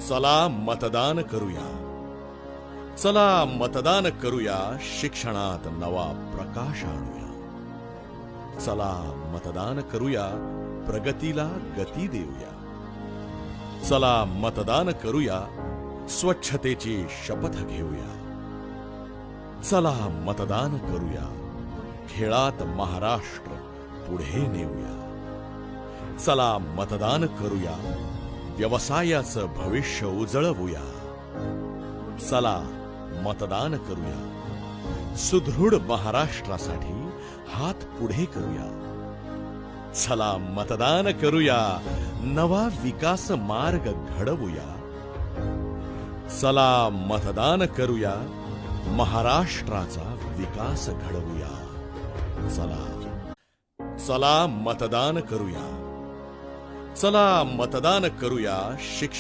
चला मतदान करूया. चला मतदान करूया. शिक्षणात नवा प्रकाश आणूया. चला मतदान करूया. प्रगतीला गती देऊया. चला मतदान करूया. स्वच्छतेची शपथ घेऊया. चला मतदान करूया. खेळात महाराष्ट्र पुढे नेऊया. चला मतदान करूया. व्यवसायाचं भविष्य उजळवूया. चला मतदान करूया. सुदृढ महाराष्ट्रासाठी हात पुढे करूया. चला मतदान करूया. नवा विकास मार्ग घडवूया. चला मतदान करूया. महाराष्ट्राचा विकास घडवूया. चला मतदान करूया. चला मतदान करूया. शिक्षण